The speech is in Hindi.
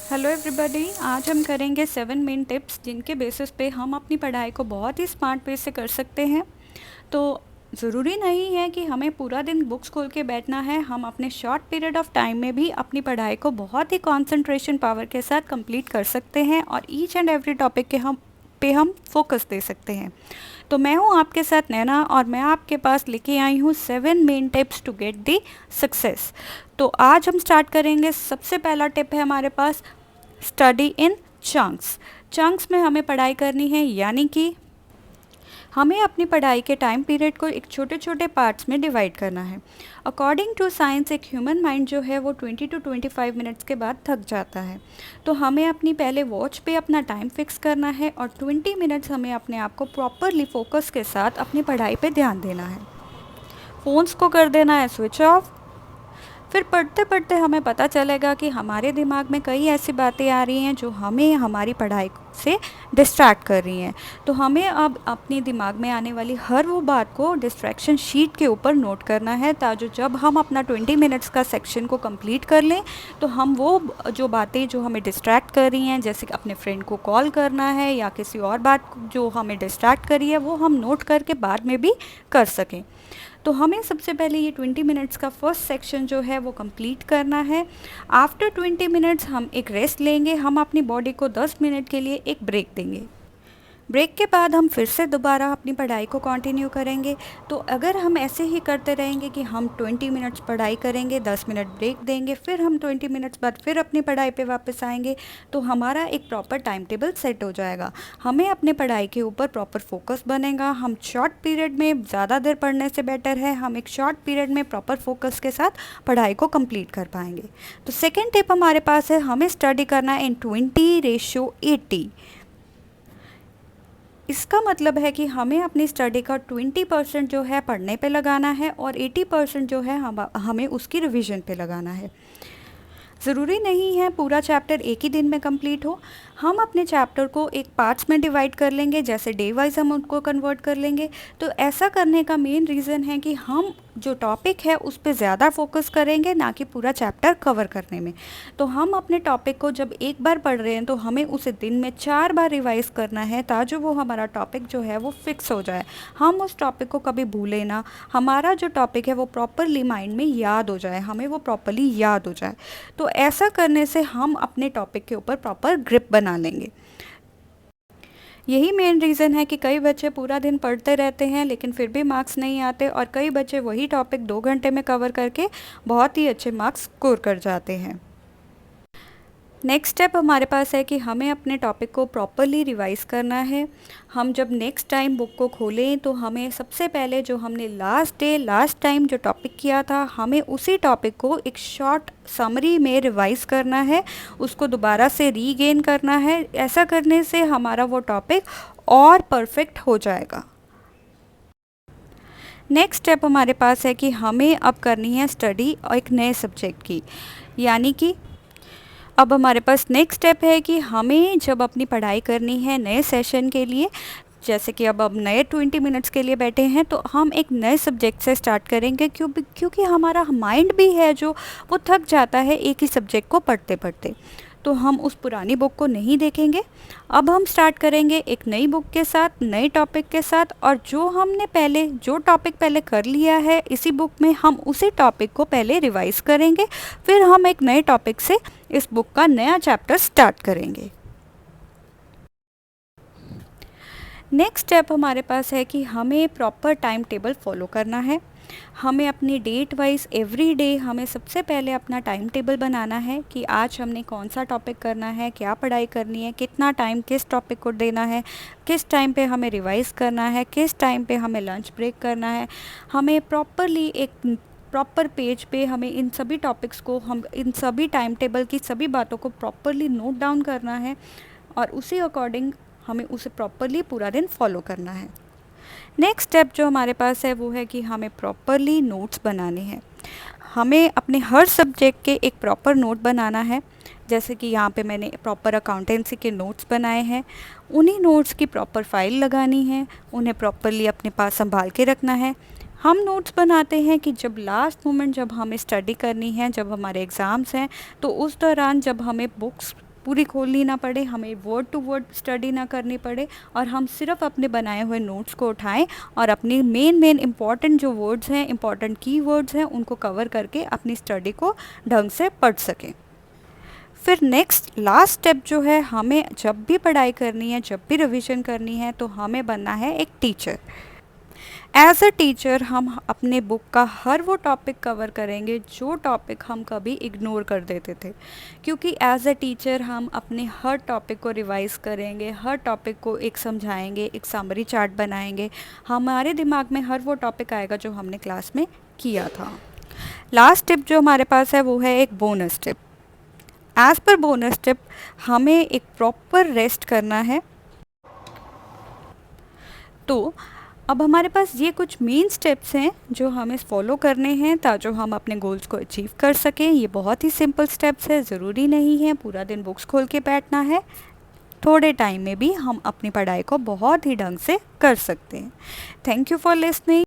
हेलो एवरीबॉडी, आज हम करेंगे 7 मेन टिप्स जिनके बेसिस पे हम अपनी पढ़ाई को बहुत ही स्मार्ट वे से कर सकते हैं। तो ज़रूरी नहीं है कि हमें पूरा दिन बुक्स खोल के बैठना है, हम अपने शॉर्ट पीरियड ऑफ टाइम में भी अपनी पढ़ाई को बहुत ही कंसंट्रेशन पावर के साथ कंप्लीट कर सकते हैं और ईच एंड एवरी टॉपिक के हम फोकस दे सकते हैं। तो मैं हूँ आपके साथ नैना और मैं आपके पास लेके आई हूँ 7 main tips to get the success. तो आज हम स्टार्ट करेंगे। सबसे पहला टिप है हमारे पास स्टडी इन चंक्स। चंक्स में हमें पढ़ाई करनी है, यानी कि हमें अपनी पढ़ाई के टाइम पीरियड को एक छोटे छोटे पार्ट्स में डिवाइड करना है। अकॉर्डिंग टू साइंस एक ह्यूमन माइंड जो है वो 20 to 25 मिनट्स के बाद थक जाता है। तो हमें अपनी पहले वॉच पे अपना टाइम फिक्स करना है और 20 मिनट्स हमें अपने आप को प्रॉपरली फोकस के साथ अपनी पढ़ाई पे ध्यान देना है। फ़ोन्स को कर देना है स्विच ऑफ। फिर पढ़ते पढ़ते हमें पता चलेगा कि हमारे दिमाग में कई ऐसी बातें आ रही हैं जो हमें हमारी पढ़ाई से डिस्ट्रैक्ट कर रही हैं। तो हमें अब अपने दिमाग में आने वाली हर वो बात को डिस्ट्रैक्शन शीट के ऊपर नोट करना है, ताकि जब हम अपना 20 मिनट्स का सेक्शन को कंप्लीट कर लें तो हम वो जो बातें जो हमें डिस्ट्रैक्ट कर रही हैं, जैसे कि अपने फ्रेंड को कॉल करना है या किसी और बात जो हमें डिस्ट्रैक्ट करी है, वो हम नोट करके बाद में भी कर सकें। तो हमें सबसे पहले ये 20 मिनट्स का फर्स्ट सेक्शन जो है वो कंप्लीट करना है। आफ्टर 20 मिनट्स हम एक रेस्ट लेंगे, हम अपनी बॉडी को 10 मिनट के लिए एक ब्रेक देंगे। ब्रेक के बाद हम फिर से दोबारा अपनी पढ़ाई को कंटिन्यू करेंगे। तो अगर हम ऐसे ही करते रहेंगे कि हम 20 मिनट्स पढ़ाई करेंगे, 10 मिनट ब्रेक देंगे, फिर हम 20 मिनट्स बाद फिर अपनी पढ़ाई पे वापस आएंगे, तो हमारा एक प्रॉपर टाइम टेबल सेट हो जाएगा। हमें अपने पढ़ाई के ऊपर प्रॉपर फोकस बनेगा। हम शॉर्ट पीरियड में ज़्यादा देर पढ़ने से बेटर है हम एक शॉर्ट पीरियड में प्रॉपर फोकस के साथ पढ़ाई को कंप्लीट कर पाएंगे। तो सेकेंड टिप हमारे पास है, हमें स्टडी करना है इन 20:80। इसका मतलब है कि हमें अपनी स्टडी का 20% जो है पढ़ने पे लगाना है और 80% जो है हमें उसकी रिवीजन पे लगाना है। ज़रूरी नहीं है पूरा चैप्टर एक ही दिन में कंप्लीट हो। हम अपने चैप्टर को एक पार्ट्स में डिवाइड कर लेंगे, जैसे डे वाइज हम उनको कन्वर्ट कर लेंगे। तो ऐसा करने का मेन रीज़न है कि हम जो टॉपिक है उस पर ज़्यादा फोकस करेंगे, ना कि पूरा चैप्टर कवर करने में। तो हम अपने टॉपिक को जब एक बार पढ़ रहे हैं तो हमें उसे दिन में 4 बार रिवाइज़ करना है, ताकि वो हमारा टॉपिक जो है वो फिक्स हो जाए, हम उस टॉपिक को कभी भूलें ना, हमारा जो टॉपिक है वो प्रॉपरली माइंड में याद हो जाए, हमें वो प्रॉपरली याद हो जाए। तो ऐसा करने से हम अपने टॉपिक के ऊपर प्रॉपर ग्रिप बना लेंगे। यही मेन रीज़न है कि कई बच्चे पूरा दिन पढ़ते रहते हैं लेकिन फिर भी मार्क्स नहीं आते, और कई बच्चे वही टॉपिक 2 घंटे में कवर करके बहुत ही अच्छे मार्क्स स्कोर कर जाते हैं। नेक्स्ट स्टेप हमारे पास है कि हमें अपने टॉपिक को प्रॉपरली रिवाइज़ करना है। हम जब नेक्स्ट टाइम बुक को खोलें तो हमें सबसे पहले जो हमने लास्ट टाइम जो टॉपिक किया था, हमें उसी टॉपिक को एक शॉर्ट समरी में रिवाइज़ करना है, उसको दोबारा से रीगेन करना है। ऐसा करने से हमारा वो टॉपिक और परफेक्ट हो जाएगा। नेक्स्ट स्टेप हमारे पास है कि हमें अब करनी है स्टडी एक नए सब्जेक्ट की, यानी कि अब हमारे पास नेक्स्ट स्टेप है कि हमें जब अपनी पढ़ाई करनी है नए सेशन के लिए, जैसे कि अब नए 20 मिनट्स के लिए बैठे हैं, तो हम एक नए सब्जेक्ट से स्टार्ट करेंगे, क्योंकि हमारा माइंड भी है जो वो थक जाता है एक ही सब्जेक्ट को पढ़ते पढ़ते। तो हम उस पुरानी बुक को नहीं देखेंगे। अब हम स्टार्ट करेंगे एक नई बुक के साथ, नए टॉपिक के साथ, और जो टॉपिक पहले कर लिया है इसी बुक में, हम उसी टॉपिक को पहले रिवाइज़ करेंगे, फिर हम एक नए टॉपिक से इस बुक का नया चैप्टर स्टार्ट करेंगे। नेक्स्ट स्टेप हमारे पास है कि हमें प्रॉपर टाइम टेबल फॉलो करना है। हमें अपनी डेट वाइज एवरी डे हमें सबसे पहले अपना टाइम टेबल बनाना है कि आज हमने कौन सा टॉपिक करना है, क्या पढ़ाई करनी है, कितना टाइम किस टॉपिक को देना है, किस टाइम पे हमें रिवाइज़ करना है, किस टाइम पे हमें लंच ब्रेक करना है। हमें प्रॉपरली एक प्रॉपर पेज पे हमें इन सभी टॉपिक्स को, हम इन सभी टाइम टेबल की सभी बातों को प्रॉपरली नोट डाउन करना है और उसी अकॉर्डिंग हमें उसे प्रॉपरली पूरा दिन फॉलो करना है। नेक्स्ट स्टेप जो हमारे पास है वो है कि हमें प्रॉपरली नोट्स बनाने हैं। हमें अपने हर सब्जेक्ट के एक प्रॉपर नोट बनाना है, जैसे कि यहाँ पे मैंने प्रॉपर अकाउंटेंसी के नोट्स बनाए हैं। उन्हीं नोट्स की प्रॉपर फाइल लगानी है, उन्हें प्रॉपरली अपने पास संभाल के रखना है। हम नोट्स बनाते हैं कि जब लास्ट मोमेंट जब हमें स्टडी करनी है, जब हमारे एग्ज़ाम्स हैं, तो उस दौरान जब हमें बुक्स पूरी खोलनी ना पड़े, हमें वर्ड टू वर्ड स्टडी ना करनी पड़े, और हम सिर्फ अपने बनाए हुए नोट्स को उठाएं और अपनी मेन इम्पॉर्टेंट जो वर्ड्स हैं, इम्पॉर्टेंट की वर्ड्स हैं, उनको कवर करके अपनी स्टडी को ढंग से पढ़ सकें। फिर नेक्स्ट लास्ट स्टेप जो है, हमें जब भी पढ़ाई करनी है, जब भी रिवीजन करनी है, तो हमें बनना है एक टीचर। एज अ टीचर हम अपने बुक का हर वो टॉपिक कवर करेंगे जो टॉपिक हम कभी इग्नोर कर देते थे, क्योंकि एज अ टीचर हम अपने हर टॉपिक को रिवाइज करेंगे, हर टॉपिक को एक समझाएंगे, एक समरी चार्ट बनाएंगे, हमारे दिमाग में हर वो टॉपिक आएगा जो हमने क्लास में किया था। लास्ट टिप जो हमारे पास है वो है एक bonus tip. As per bonus tip हमें एक प्रॉपर रेस्ट करना है। तो अब हमारे पास ये कुछ मेन स्टेप्स हैं जो हमें फॉलो करने हैं ताकि हम अपने गोल्स को अचीव कर सकें। ये बहुत ही सिंपल स्टेप्स है, ज़रूरी नहीं है पूरा दिन बुक्स खोल के बैठना है, थोड़े टाइम में भी हम अपनी पढ़ाई को बहुत ही ढंग से कर सकते हैं। Thank you for listening.